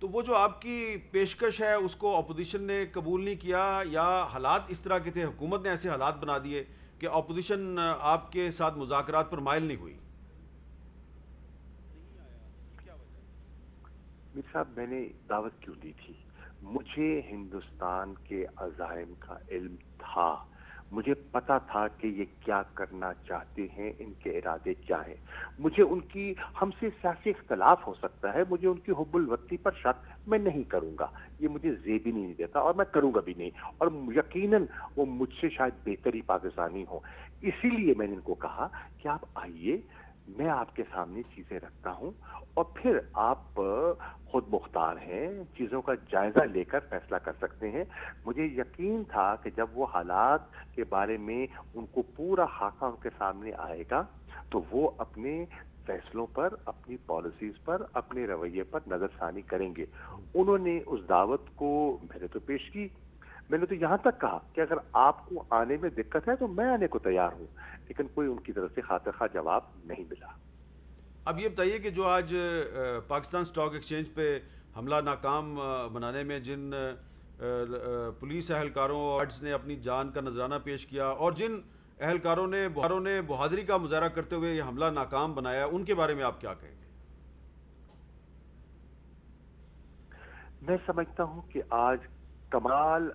تو وہ جو آپ کی پیشکش ہے اس کو اپوزیشن نے قبول نہیں کیا، یا حالات اس طرح کے تھے، حکومت نے ایسے حالات بنا دیے کہ اپوزیشن آپ کے ساتھ مذاکرات پر مائل نہیں ہوئی؟ میر صاحب، میں نے دعوت کیوں دی تھی؟ مجھے ہندوستان کے عزائم کا علم تھا، مجھے پتا تھا کہ یہ کیا کرنا چاہتے ہیں، ان کے ارادے کیا ہیں۔ مجھے ان کی، ہم سے سیاسی اختلاف ہو سکتا ہے، مجھے ان کی حب الوطنی پر شک میں نہیں کروں گا، یہ مجھے زیب ہی نہیں دیتا اور میں کروں گا بھی نہیں، اور یقیناً وہ مجھ سے شاید بہتر ہی پاکستانی ہوں۔ اسی لیے میں نے ان کو کہا کہ آپ آئیے، میں آپ کے سامنے چیزیں رکھتا ہوں اور پھر آپ خود مختار ہیں، چیزوں کا جائزہ لے کر فیصلہ کر سکتے ہیں۔ مجھے یقین تھا کہ جب وہ حالات کے بارے میں ان کو پورا خاکہ ان کے سامنے آئے گا تو وہ اپنے فیصلوں پر، اپنی پالیسیز پر، اپنے رویے پر نظر ثانی کریں گے۔ انہوں نے اس دعوت کو میں نے تو پیش کی، میں نے تو یہاں تک کہا کہ اگر آپ کو آنے میں دقت ہے تو میں آنے کو تیار ہوں، لیکن کوئی ان کی طرف سے خاطر خواہ جواب نہیں ملا۔ اب یہ بتائیے کہ جو آج پاکستان سٹاک ایکسچینج پہ حملہ ناکام بنانے میں جن پولیس اہلکاروں اور نے اپنی جان کا نذرانہ پیش کیا، اور جن اہلکاروں نے بہادری کا مظاہرہ کرتے ہوئے یہ حملہ ناکام بنایا، ان کے بارے میں آپ کیا کہیں گے؟ میں سمجھتا ہوں کہ آج کمال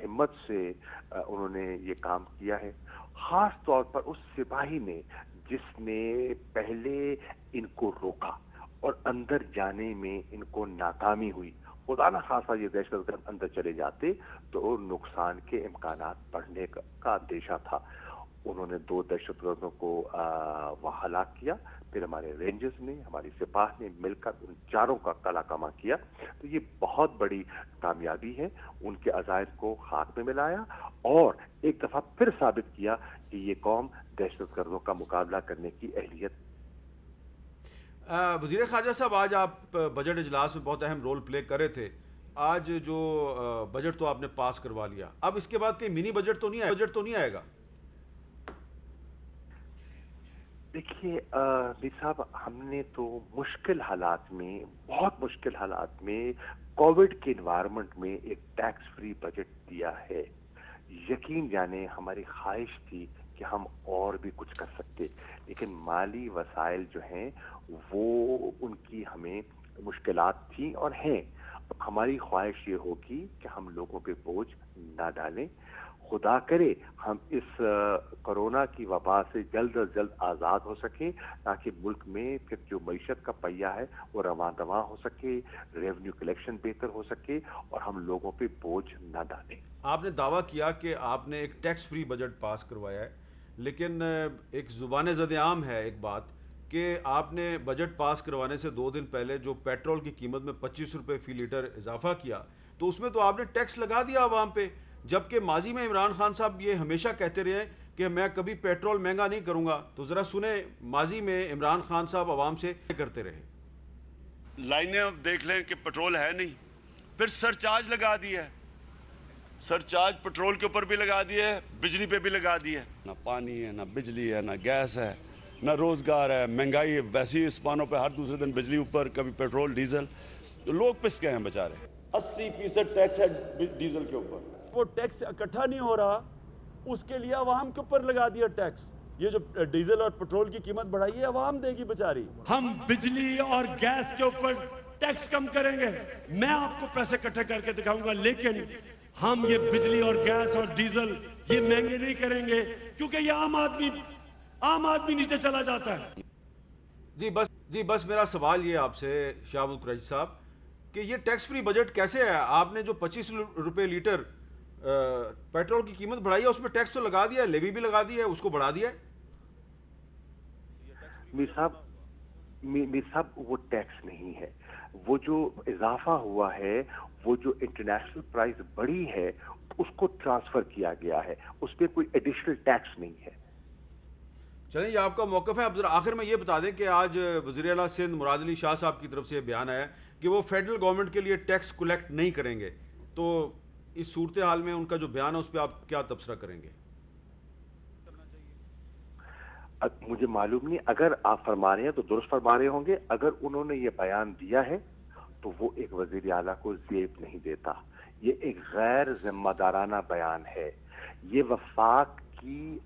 ہمت سے انہوں نے یہ کام کیا ہے، خاص طور پر اس سپاہی نے جس نے پہلے ان کو روکا اور اندر جانے میں ان کو ناکامی ہوئی۔ خدا نہ خاصا یہ دہشت گرد اندر چلے جاتے تو نقصان کے امکانات بڑھنے کا اندیشہ تھا۔ انہوں نے 2 دہشت گردوں کو وہاں ہلاک کیا، پھر ہمارے رینجرز نے، ہماری سپاہ نے مل کر ان چاروں کا قلع کما کیا۔ تو یہ بہت بڑی کامیابی ہے، ان کے عزائم کو خاک میں ملایا اور ایک دفعہ پھر ثابت کیا کہ یہ قوم دہشت گردوں کا مقابلہ کرنے کی اہلیت۔ وزیر خارجہ صاحب، آج آپ بجٹ اجلاس میں بہت اہم رول پلے کر رہے تھے۔ آج جو بجٹ تو آپ نے پاس کروا لیا، اب اس کے بعد کوئی منی بجٹ تو نہیں آئے گا؟ دیکھیے میر صاحب، ہم نے تو مشکل حالات میں، بہت مشکل حالات میں، کووڈ کے انوائرمنٹ میں ایک ٹیکس فری بجٹ دیا ہے۔ یقین جانے ہماری خواہش تھی کہ ہم اور بھی کچھ کر سکتے، لیکن مالی وسائل جو ہیں وہ ان کی ہمیں مشکلات تھیں اور ہیں۔ اب ہماری خواہش یہ ہوگی کہ ہم لوگوں پہ بوجھ نہ ڈالیں، خدا کرے ہم اس کرونا کی وبا سے جلد از جلد آزاد ہو سکیں تاکہ ملک میں پھر جو معیشت کا پہیہ ہے وہ رواں دواں ہو سکے، ریونیو کلیکشن بہتر ہو سکے اور ہم لوگوں پہ بوجھ نہ ڈالیں۔ آپ نے دعویٰ کیا کہ آپ نے ایک ٹیکس فری بجٹ پاس کروایا ہے، لیکن ایک زبان زد عام ہے ایک بات کہ آپ نے بجٹ پاس کروانے سے 2 دن پہلے جو پیٹرول کی قیمت میں 25 روپے فی لیٹر اضافہ کیا، تو اس میں تو آپ نے ٹیکس لگا دیا عوام پہ، جبکہ ماضی میں عمران خان صاحب یہ ہمیشہ کہتے رہے ہیں کہ میں کبھی پیٹرول مہنگا نہیں کروں گا۔ تو ذرا سنیں ماضی میں عمران خان صاحب عوام سے کرتے رہے۔ لائنیں اب دیکھ لیں کہ پیٹرول ہے نہیں، پھر سر چارج لگا دیا ہے، سر چارج پیٹرول کے اوپر بھی لگا دیا ہے، بجلی پہ بھی لگا دیا ہے۔ نہ پانی ہے، نہ بجلی ہے، نہ گیس ہے، نہ روزگار ہے، مہنگائی ہے، ویسی اسپانوں پہ ہر دوسرے دن بجلی اوپر، کبھی پیٹرول ڈیزل، تو لوگ پس گئے ہیں بیچارے۔ 80% ٹیکس ہے ڈیزل کے اوپر، وہ ٹیکس اکٹھا نہیں ہو رہا، اس کے لیے عوام کے اوپر لگا دیا ٹیکس۔ یہ جو ڈیزل اور پیٹرول کی قیمت بڑھائی ہے عوام دے گی بیچاری۔ ہم بجلی اور گیس کے اوپر ٹیکس کم کریں گے، میں آپ کو پیسے اکٹھے کر کے دکھاؤں گا، لیکن ہم یہ بجلی اور گیس اور ڈیزل یہ مہنگے نہیں کریں گے، کیونکہ یہ عام آدمی نیچے چلا جاتا ہے۔ جی بس میرا سوال یہ آپ سے شہاب قریشی صاحب کہ یہ ٹیکس فری بجٹ کیسے ہے؟ آپ نے جو 25 روپے لیٹر پیٹرول کی قیمت بڑھائی ہے، اس میں ٹیکس تو لگا دیا ہے، لیوی بھی لگا دی ہے، اس کو بڑھا دیا ہے۔ میر صاحب وہ ٹیکس نہیں ہے، وہ جو اضافہ ہوا ہے، وہ جو انٹرنیشنل پرائز بڑھی ہے اس کو ٹرانسفر کیا گیا ہے، اس پہ کوئی ایڈیشنل ٹیکس نہیں ہے۔ چلیں یہ آپ کا موقف ہے۔ اب ذرا آخر میں یہ بتا دیں کہ آج وزیر اعلیٰ سندھ مراد علی شاہ صاحب کی طرف سے یہ بیان آیا کہ وہ فیڈرل گورنمنٹ کے لیے ٹیکس کلیکٹ نہیں کریں گے، تو اس صورتحال میں ان کا جو بیان ہے اس پہ آپ کیا تبصرہ کریں گے؟ مجھے معلوم نہیں، اگر آپ فرما رہے ہیں تو درست فرما رہے ہوں گے، اگر انہوں نے یہ بیان دیا ہے تو وہ ایک وزیر اعلیٰ کو زیب نہیں دیتا. یہ ایک غیر ذمہ دارانہ بیان ہے. یہ وفاق کی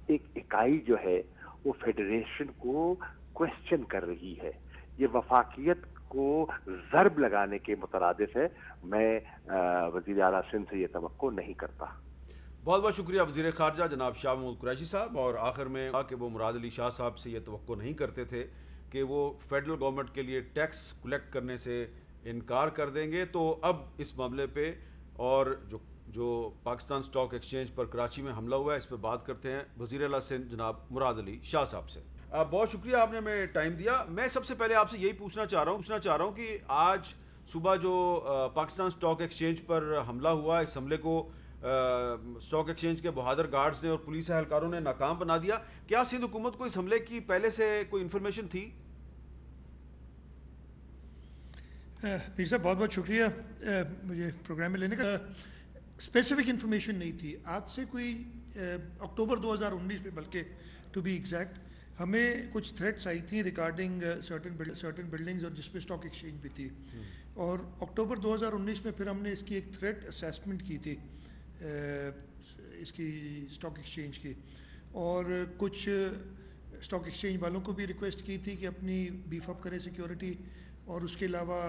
ایک اکائی جو ہے وہ فیڈریشن کو کوشچن کر رہی ہے. یہ وفاقیت کو ضرب لگانے کے مترادف ہے. میں وزیر اعلیٰ سندھ سے یہ توقع نہیں کرتا. بہت بہت شکریہ وزیر خارجہ جناب شاہ محمود قریشی صاحب. اور آخر میں کہا کہ وہ مراد علی شاہ صاحب سے یہ توقع نہیں کرتے تھے کہ وہ فیڈرل گورنمنٹ کے لیے ٹیکس کلیکٹ کرنے سے انکار کر دیں گے. تو اب اس معاملے پہ اور جو پاکستان اسٹاک ایکسچینج پر کراچی میں حملہ ہوا ہے اس پہ بات کرتے ہیں وزیر اعلیٰ سندھ جناب مراد علی شاہ صاحب سے. بہت شکریہ آپ نے ہمیں ٹائم دیا. میں سب سے پہلے آپ سے یہی پوچھنا چاہ رہا ہوں کہ آج صبح جو پاکستان اسٹاک ایکسچینج پر حملہ ہوا, اس حملے کو اسٹاک ایکسچینج کے بہادر گارڈز نے اور پولیس اہلکاروں نے ناکام بنا دیا. کیا سندھ حکومت کو اس حملے کی پہلے سے کوئی انفارمیشن تھی؟ میر صاحب بہت بہت شکریہ مجھے پروگرام میں لینے کا. اسپیسیفک انفارمیشن نہیں تھی. آج سے کوئی اکتوبر 2019 میں, بلکہ ٹو بی ایگزیکٹ, ہمیں کچھ تھریٹس آئی تھیں ریگارڈنگ سرٹن بلڈنگز اور جس پہ اسٹاک ایکسچینج بھی تھی. اور اکتوبر 2019 میں پھر ہم نے اس کی ایک تھریٹ اسیسمنٹ کی تھی اس کی اسٹاک ایکسچینج کی, اور کچھ اسٹاک ایکسچینج والوں کو بھی ریکویسٹ کی تھی کہ اپنی بیف اپ کریں سیکیورٹی. اور اس کے علاوہ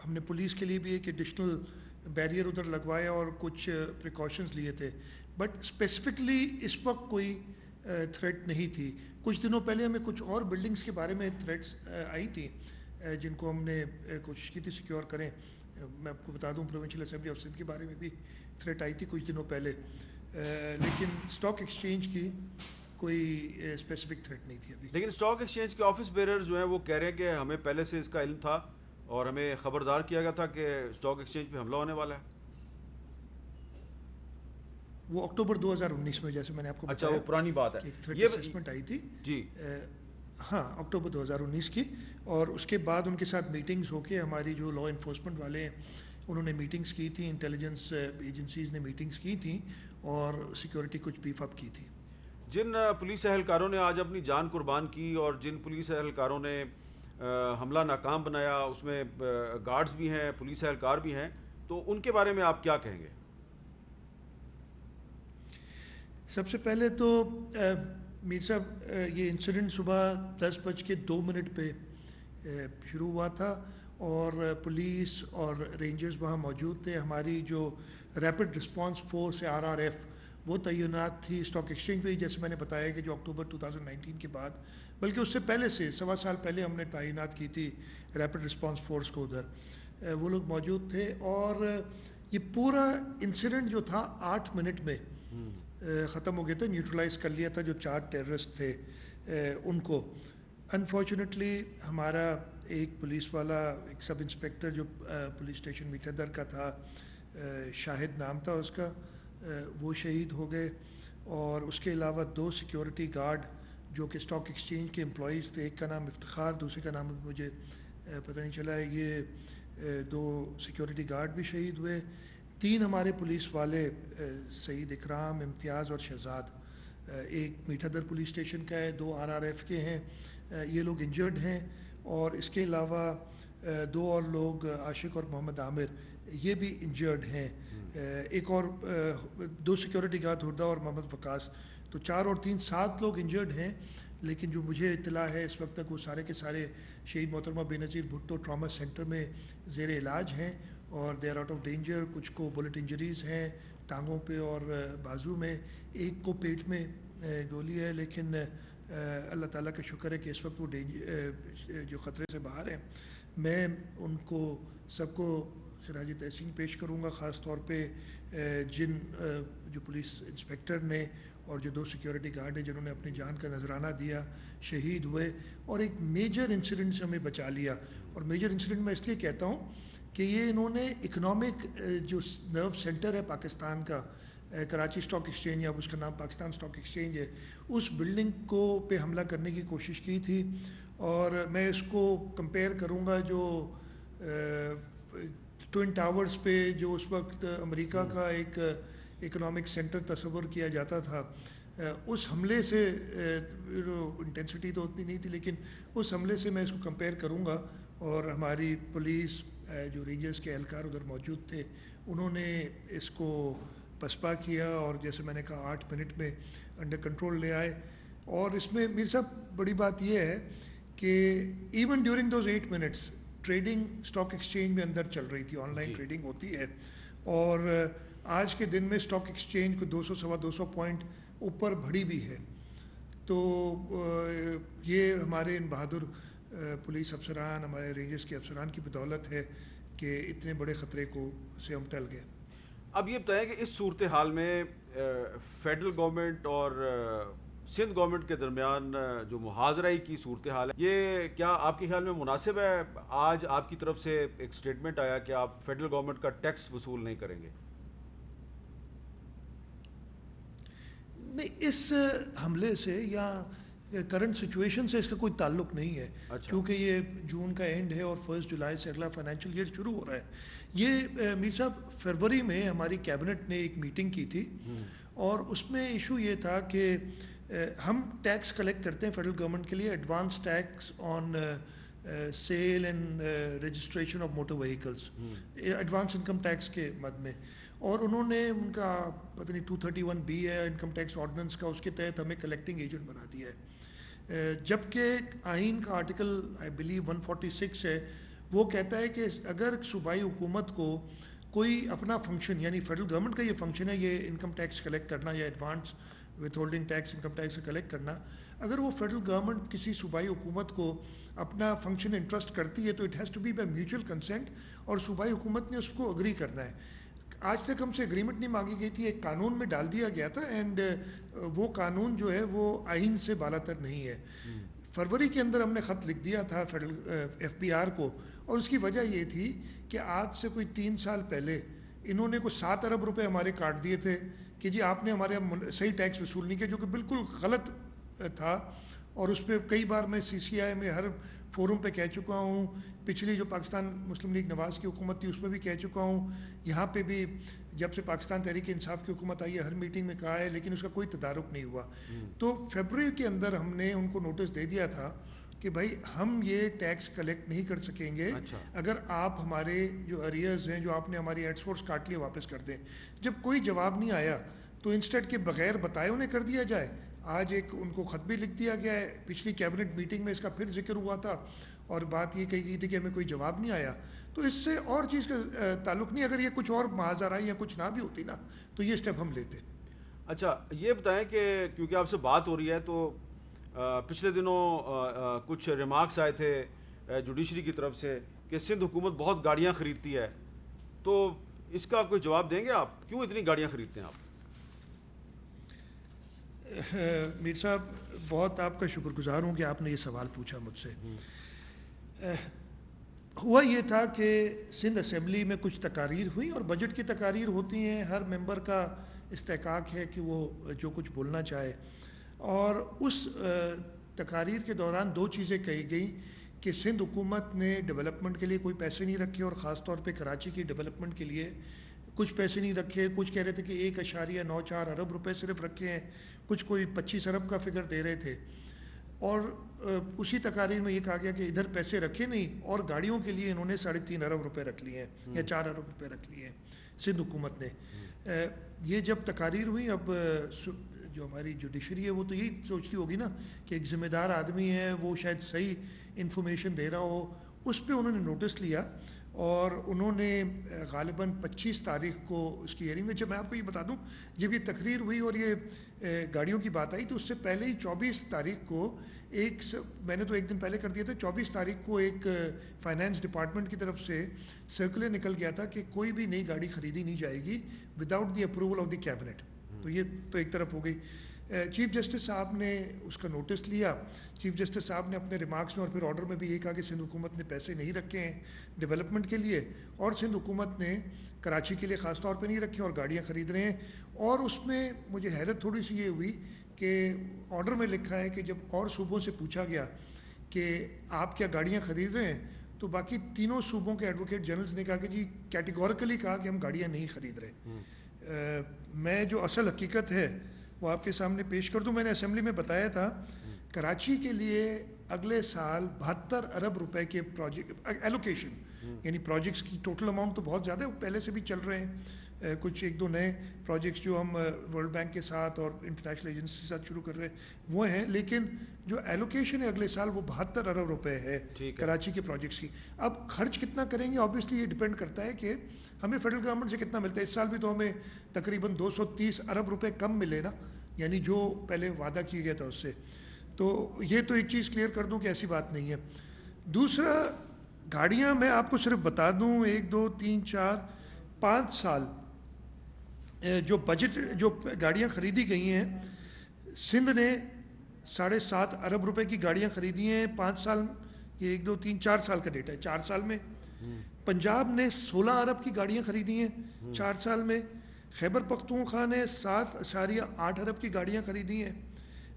ہم نے پولیس کے لیے بھی ایک ایڈیشنل بیریئر ادھر لگوایا اور کچھ پریکاشنز لیے تھے. بٹ اسپیسیفکلی اس وقت کوئی تھریٹ نہیں تھی. کچھ دنوں پہلے ہمیں کچھ اور بلڈنگز کے بارے میں تھریٹس آئی تھیں جن کو ہم نے کوشش کی تھی سیکیور کریں. میں آپ کو بتا دوں پروونشل اسمبلی آف سندھ کے بارے میں بھی تھریٹ آئی تھی کچھ دنوں پہلے, لیکن اسٹاک ایکسچینج کی کوئی اسپیسیفک تھریٹ نہیں تھی ابھی. لیکن اسٹاک ایکسچینج کے آفس بیرر جو ہیں وہ کہہ رہے ہیں کہ ہمیں پہلے سے اس کا علم تھا اور ہمیں خبردار کیا گیا تھا کہ اسٹاک ایکسچینج پہ حملہ ہونے والا ہے. وہ اکتوبر 2019 میں, جیسے میں نے آپ کو اچھا, وہ پرانی بات ہے. ایک تھریٹ اسسمنٹ آئی تھی جی, ہاں, اکتوبر 2019 کی. اور اس کے بعد ان کے ساتھ میٹنگز ہو کے ہماری جو لا انفورسمنٹ والے ہیں انہوں نے میٹنگز کی تھیں, انٹیلیجنس ایجنسیز نے میٹنگز کی تھیں اور سیکیورٹی کچھ بیف اپ کی تھی. جن پولیس اہلکاروں نے آج اپنی جان قربان کی اور جن پولیس اہلکاروں نے حملہ ناکام بنایا, اس میں گارڈز بھی ہیں, پولیس اہلکار بھی ہیں, تو ان کے بارے میں آپ کیا کہیں گے؟ سب سے پہلے تو میر صاحب یہ انسیڈنٹ صبح 10:02 پہ شروع ہوا تھا اور پولیس اور رینجرز وہاں موجود تھے. ہماری جو ریپڈ رسپانس فورس ہے RRF وہ تعینات تھی اسٹاک ایکسچینج پہ, جیسے میں نے بتایا کہ جو اکتوبر 2019 کے بعد, بلکہ اس سے پہلے سے 1.25 سال پہلے ہم نے تعینات کی تھی ریپڈ رسپانس فورس کو ادھر. وہ لوگ موجود تھے اور یہ پورا انسیڈنٹ جو تھا 8 منٹ میں ختم ہو گیا تھا. نیوٹرلائز کر لیا تھا جو 4 ٹیررسٹ تھے ان کو. انفارچونیٹلی ہمارا ایک پولیس والا, ایک سب انسپیکٹر جو پولیس اسٹیشن میٹھدر کا تھا, شاہد نام تھا اس کا, وہ شہید ہو گئے. اور اس کے علاوہ 2 سیکیورٹی گارڈ جو کہ اسٹاک ایکسچینج کے امپلائیز تھے, ایک کا نام افتخار, دوسرے کا نام مجھے پتہ نہیں چلا ہے, یہ 2 سیکیورٹی گارڈ بھی شہید ہوئے. 3 ہمارے پولیس والے, سعید اکرام, امتیاز اور شہزاد, ایک میٹھدر پولیس اسٹیشن کا ہے, 2 RRF کے ہیں, یہ لوگ انجرڈ ہیں. اور اس کے علاوہ 2 اور لوگ, عاشق اور محمد عامر, یہ بھی انجرڈ ہیں. ایک اور 2 سیکیورٹی گارڈ ہردہ اور محمد وقاص, تو 4 اور 3 7 لوگ انجرڈ ہیں. لیکن جو مجھے اطلاع ہے اس وقت تک وہ سارے کے سارے شہید محترمہ بے نظیر بھٹو ٹراما سینٹر میں زیر علاج ہیں اور they are out of danger. کچھ کو بلٹ انجریز ہیں ٹانگوں پہ اور بازو میں, ایک کو پیٹ میں گولی ہے, لیکن اللہ تعالیٰ کا شکر ہے کہ اس وقت وہ جو خطرے سے باہر ہیں. میں ان کو سب کو خراج تحسین پیش کروں گا, خاص طور پہ جن جو پولیس انسپیکٹر نے اور جو 2 سیکیورٹی گارڈ ہیں جنہوں نے اپنی جان کا نذرانہ دیا, شہید ہوئے اور ایک میجر انسیڈنٹ سے ہمیں بچا لیا. اور میجر انسیڈنٹ میں اس لیے کہتا ہوں کہ یہ انہوں نے اکنامک جو نرو سینٹر ہے پاکستان کا, کراچی اسٹاک ایکسچینج, اب اس کا نام پاکستان اسٹاک ایکسچینج ہے, اس بلڈنگ کو پہ حملہ کرنے کی کوشش کی تھی. اور میں اس کو کمپیئر کروں گا جو ٹوئن ٹاورز پہ جو اس وقت امریکہ کا ایک اکنامک سینٹر تصور کیا جاتا تھا, اس حملے سے انٹینسٹی تو اتنی نہیں تھی لیکن اس حملے سے میں اس کو کمپیئر کروں گا. اور ہماری پولیس جو رینجرز کے اہلکار ادھر موجود تھے انہوں نے اس کو پسپا کیا اور جیسے میں نے کہا 8 منٹ میں انڈر کنٹرول لے آئے. اور اس میں میر صاحب بڑی بات یہ ہے کہ even during those 8 minutes trading stock exchange میں اندر چل رہی تھی, آن لائن ٹریڈنگ ہوتی ہے, اور آج کے دن میں اسٹاک ایکسچینج کو 200-250 پوائنٹ اوپر بڑھی بھی ہے. تو یہ ہمارے ان بہادر پولیس افسران, ہمارے رینجرز کے افسران کی بدولت ہے کہ اتنے بڑے خطرے کو سے ہم ٹل گئے. اب یہ بتائیں کہ اس صورتحال میں فیڈرل گورنمنٹ اور سندھ گورنمنٹ کے درمیان جو محاذرہ کی صورتحال ہے, یہ کیا آپ کے خیال میں مناسب ہے؟ آج آپ کی طرف سے ایک سٹیٹمنٹ آیا کہ آپ فیڈرل گورنمنٹ کا ٹیکس وصول نہیں کریں گے. نہیں, اس حملے سے یا کرنٹ سچویشن سے اس کا کوئی تعلق نہیں ہے. کیونکہ یہ جون کا اینڈ ہے اور 1 جولائی سے اگلا فائنینشیل ایئر شروع ہو رہا ہے. یہ میر صاحب فروری میں ہماری کیبنٹ نے ایک میٹنگ کی تھی اور اس میں ایشو یہ تھا کہ ہم ٹیکس کلیکٹ کرتے ہیں فیڈرل گورنمنٹ کے لیے, advance tax on sale and registration of motor vehicles, advance income tax کے مد میں. اور انہوں نے ان کا پتہ نہیں 231B ہے انکم ٹیکس آرڈیننس کا, اس کے تحت ہمیں کلیکٹنگ ایجنٹ بنا دیا ہے. جبکہ آئین کا آرٹیکل آئی بلیو 146 ہے, وہ کہتا ہے کہ اگر صوبائی حکومت کو کوئی اپنا فنکشن, یعنی فیڈرل گورنمنٹ کا یہ فنکشن ہے یہ انکم ٹیکس کلیکٹ کرنا یا advance withholding tax income tax collect کرنا, اگر وہ فیڈرل گورنمنٹ کسی صوبائی حکومت کو اپنا فنکشن انٹرسٹ کرتی ہے تو it has to be by mutual consent, اور صوبائی حکومت نے اس کو اگری کرنا ہے. آج تک ہم سے اگریمنٹ نہیں مانگی گئی تھی, ایک قانون میں ڈال دیا گیا تھا, اینڈ وہ قانون جو ہے وہ آئین سے بالا تر نہیں ہے. فروری کے اندر ہم نے خط لکھ دیا تھا فیڈرل FBR کو, اور اس کی وجہ یہ تھی کہ آج سے کوئی 3 سال پہلے انہوں نے کوئی 7 ارب روپے ہمارے کاٹ دیے تھے کہ جی آپ نے ہمارے صحیح ٹیکس وصول نہیں کیا, جو کہ بالکل غلط تھا. اور اس پہ کئی بار میں CCI میں ہر فورم پہ کہہ چکا ہوں, پچھلی جو پاکستان مسلم لیگ نواز کی حکومت تھی اس میں بھی کہہ چکا ہوں, یہاں پہ بھی جب سے پاکستان تحریک انصاف کی حکومت آئی ہے ہر میٹنگ میں کہا ہے, لیکن اس کا کوئی تدارک نہیں ہوا. تو فیبرری کے اندر ہم نے ان کو نوٹس دے دیا تھا کہ بھائی ہم یہ ٹیکس کلیکٹ نہیں کر سکیں گے اگر آپ ہمارے جو اریئرز ہیں جو آپ نے ہماری ایڈ سورس کاٹ لیے واپس کر دیں. جب کوئی جواب نہیں آیا تو انسٹیٹ کے بغیر بتائے انہیں کر دیا جائے. آج ایک ان کو خط بھی لکھ دیا گیا ہے, پچھلی کیبنٹ میٹنگ میں اس کا پھر ذکر ہوا تھا اور بات یہ کہی گئی تھی کہ ہمیں کوئی جواب نہیں آیا. تو اس سے اور چیز کا تعلق نہیں, اگر یہ کچھ اور معاذرہ یا کچھ نہ بھی ہوتی نا تو یہ اسٹیپ ہم لیتے. اچھا یہ بتائیں کہ کیونکہ آپ سے بات ہو رہی ہے تو پچھلے دنوں کچھ ریمارکس آئے تھے جوڈیشری کی طرف سے کہ سندھ حکومت بہت گاڑیاں خریدتی ہے, تو اس کا کوئی جواب دیں گے آپ؟ کیوں اتنی گاڑیاں خریدتے ہیں آپ؟ میر صاحب بہت آپ کا شکر گزار ہوں کہ آپ نے یہ سوال پوچھا مجھ سے. ہوا یہ تھا کہ سندھ اسمبلی میں کچھ تقاریر ہوئی اور بجٹ کی تقاریر ہوتی ہیں, ہر ممبر کا استحقاق ہے کہ وہ جو کچھ بولنا چاہے. اور اس تقاریر کے دوران 2 چیزیں کہی گئیں کہ سندھ حکومت نے ڈیولپمنٹ کے لیے کوئی پیسے نہیں رکھے, اور خاص طور پہ کراچی کی ڈیولپمنٹ کے لیے کچھ پیسے نہیں رکھے. کچھ کہہ رہے تھے کہ 1.94 ارب روپے صرف رکھے ہیں, کچھ کوئی 25 ارب کا فگر دے رہے تھے. اور اسی تقاریر میں یہ کہا گیا کہ ادھر پیسے رکھے نہیں, اور گاڑیوں کے لیے انہوں نے 3.5 ارب روپے رکھ لیے ہیں یا 4 ارب روپے رکھ لیے ہیں سندھ حکومت نے. یہ جب تقاریر ہوئی, اب جو ہماری جوڈیشری ہے وہ تو یہی سوچتی ہوگی نا کہ ایک ذمہ دار آدمی ہے, وہ شاید صحیح انفارمیشن دے رہا ہو. اس پہ انہوں نے نوٹس لیا اور انہوں نے غالباً 25 تاریخ کو اس کی ہیئرنگ میں, جب میں آپ کو یہ بتا دوں جب یہ تقریر ہوئی اور یہ گاڑیوں کی بات آئی تو اس سے پہلے ہی 24 تاریخ کو میں نے تو ایک دن پہلے کر دیا تھا, 24 تاریخ کو ایک فائنانس ڈپارٹمنٹ کی طرف سے سرکولر نکل گیا تھا کہ کوئی بھی نئی گاڑی خریدی نہیں جائے گی without the approval of the cabinet. تو یہ تو ایک طرف ہو گئی. چیف جسٹس صاحب نے اس کا نوٹس لیا. چیف جسٹس صاحب نے اپنے ریمارکس میں اور پھر آرڈر میں بھی یہ کہا کہ سندھ حکومت نے پیسے نہیں رکھے ہیں ڈیولپمنٹ کے لیے, اور سندھ حکومت نے کراچی کے لیے خاص طور پہ نہیں رکھے اور گاڑیاں خرید رہے ہیں. اور اس میں مجھے حیرت تھوڑی سی یہ ہوئی کہ آرڈر میں لکھا ہے کہ جب اور صوبوں سے پوچھا گیا کہ آپ کیا گاڑیاں خرید رہے ہیں تو باقی تینوں صوبوں کے ایڈوکیٹ جنرلز نے کہا کہ جی کیٹیگوریکلی کہا کہ ہم گاڑیاں نہیں خرید رہے. میں جو اصل حقیقت ہے وہ آپ کے سامنے پیش کر دوں. میں نے اسمبلی میں بتایا تھا کراچی کے لیے اگلے سال 72 ارب روپے کے پروجیکٹ ایلوکیشن، یعنی پروجیکٹس کی ٹوٹل اماؤنٹ تو بہت زیادہ ہے، وہ پہلے سے بھی چل رہے ہیں، کچھ ایک دو نئے پروجیکٹس جو ہم ورلڈ بینک کے ساتھ اور انٹرنیشنل ایجنسی کے ساتھ شروع کر رہے ہیں وہ ہیں، لیکن جو ایلوکیشن ہے اگلے سال وہ 72 ارب روپے ہے کراچی کے پروجیکٹس کی. اب خرچ کتنا کریں گے آبویسلی یہ ڈپینڈ کرتا ہے کہ ہمیں فیڈرل گورنمنٹ سے کتنا ملتا ہے. اس سال بھی تو ہمیں تقریباً 230 ارب روپے کم ملے نا، یعنی جو پہلے وعدہ کیا گیا تھا اس سے. تو یہ تو ایک چیز کلیئر کر دوں کہ ایسی بات نہیں ہے. دوسرا گاڑیاں میں آپ کو صرف بتا دوں 1 2 3 4 5 سال جو بجٹ جو گاڑیاں خریدی گئی ہیں، سندھ نے 7.5 ارب روپے کی گاڑیاں خریدی ہیں 5 سال، یہ 1 2 3 4 سال کا ڈیٹا ہے 4 سال میں. پنجاب نے 16 ارب کی گاڑیاں خریدی ہیں 4 سال میں. خیبر پختونخوا نے 7.8 ارب کی گاڑیاں خریدی ہیں.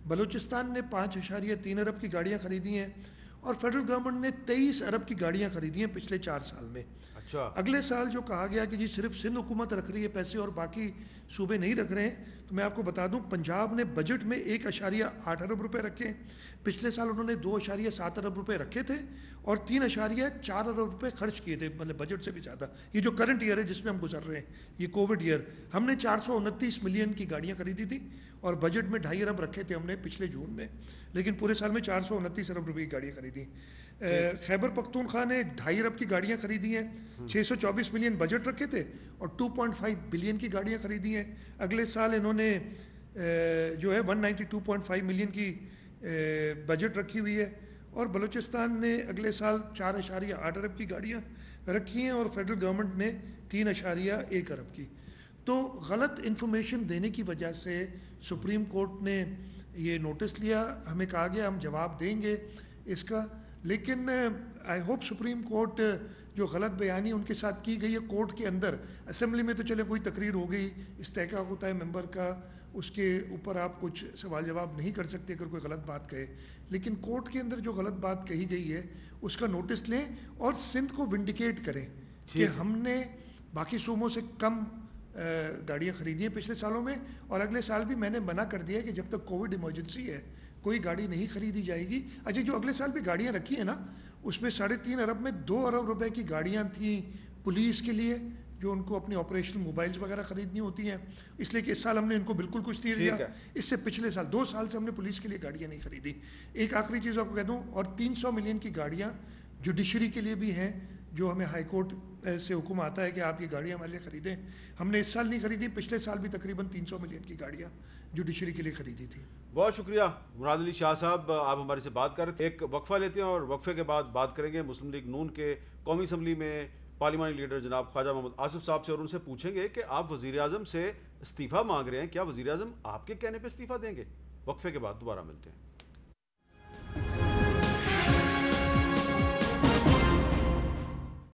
بلوچستان نے 5.3 ارب کی گاڑیاں خریدی ہیں. اور فیڈرل گورنمنٹ نے 23 ارب کی گاڑیاں خریدی ہیں پچھلے 4 سال میں. اگلے سال جو کہا گیا کہ جی صرف سندھ حکومت رکھ رہی ہے پیسے اور باقی صوبے نہیں رکھ رہے ہیں، تو میں آپ کو بتا دوں پنجاب نے بجٹ میں 1.8 ارب روپے رکھے. پچھلے سال انہوں نے 2.7 ارب روپے رکھے تھے اور 3.4 ارب روپے خرچ کیے تھے، مطلب بجٹ سے بھی زیادہ. یہ جو کرنٹ ایئر ہے جس میں ہم گزر رہے ہیں، یہ کووڈ ایئر، ہم نے 429 ملین کی گاڑیاں خریدی تھی اور بجٹ میں 2.5 ارب رکھے تھے ہم نے پچھلے جون میں، لیکن پورے سال میں 429 ارب روپے کی گاڑیاں خریدی. خیبر پختونخوا نے 2.5 ارب کی گاڑیاں خریدی ہیں، 624 ملین بجٹ رکھے تھے اور 2.5 بلین کی گاڑیاں خریدی ہیں. اگلے سال انہوں نے جو ہے 192.5 ملین کی بجٹ رکھی ہوئی ہے. اور بلوچستان نے اگلے سال 4.8 ارب کی گاڑیاں رکھی ہیں اور فیڈرل گورنمنٹ نے 3.1 ارب کی. تو غلط انفارمیشن دینے کی وجہ سے سپریم کورٹ نے یہ نوٹس لیا، ہمیں کہا گیا ہم جواب دیں گے اس کا، لیکن آئی ہوپ سپریم کورٹ جو غلط بیانی ان کے ساتھ کی گئی ہے کورٹ کے اندر، اسمبلی میں تو چلے کوئی تقریر ہو گئی، استحقاق ہوتا ہے ممبر کا، اس کے اوپر آپ کچھ سوال جواب نہیں کر سکتے اگر کوئی غلط بات کہے، لیکن کورٹ کے اندر جو غلط بات کہی گئی ہے اس کا نوٹس لیں اور سندھ کو ونڈیکیٹ کریں کہ ہم نے باقی صوبوں سے کم گاڑیاں خریدی ہیں پچھلے سالوں میں، اور اگلے سال بھی میں نے منع کر دیا کہ جب تک کووڈ ایمرجنسی ہے کوئی گاڑی نہیں خریدی جائے گی. اچھا جو اگلے سال بھی گاڑیاں رکھی ہیں نا، اس میں 3.5 ارب میں 2 ارب روپے کی گاڑیاں تھیں پولیس کے لیے جو ان کو اپنے آپریشنل موبائلز وغیرہ خریدنی ہوتی ہیں، اس لیے کہ اس سال ہم نے ان کو بالکل کچھ نہیں دیا. اس سے پچھلے سال 2 سال سے ہم نے پولیس کے لیے گاڑیاں نہیں خریدی. ایک آخری چیز آپ کو کہہ دوں، اور 300 ملین کی گاڑیاں جوڈیشری کے لیے بھی ہیں جو ہمیں ہائی کورٹ سے حکم آتا ہے کہ آپ یہ گاڑیاں ہمارے لیے خریدیں. ہم نے اس سال نہیں خریدی، پچھلے سال بھی تقریباً 300 ملین کی گاڑیاں جوڈیشری کے لیے خریدی تھی. بہت شکریہ مراد علی شاہ صاحب، آپ ہمارے سے بات کر رہے تھے. ایک وقفہ لیتے ہیں اور وقفے کے بعد بات کریں گے مسلم لیگ نون کے قومی اسمبلی میں پارلیمانی لیڈر جناب خواجہ محمد آصف صاحب سے، اور ان سے پوچھیں گے کہ آپ وزیر اعظم سے استعفیٰ مانگ رہے ہیں، کیا وزیر اعظم آپ کے کہنے پہ استعفیٰ دیں گے؟ وقفے کے بعد دوبارہ ملتے ہیں.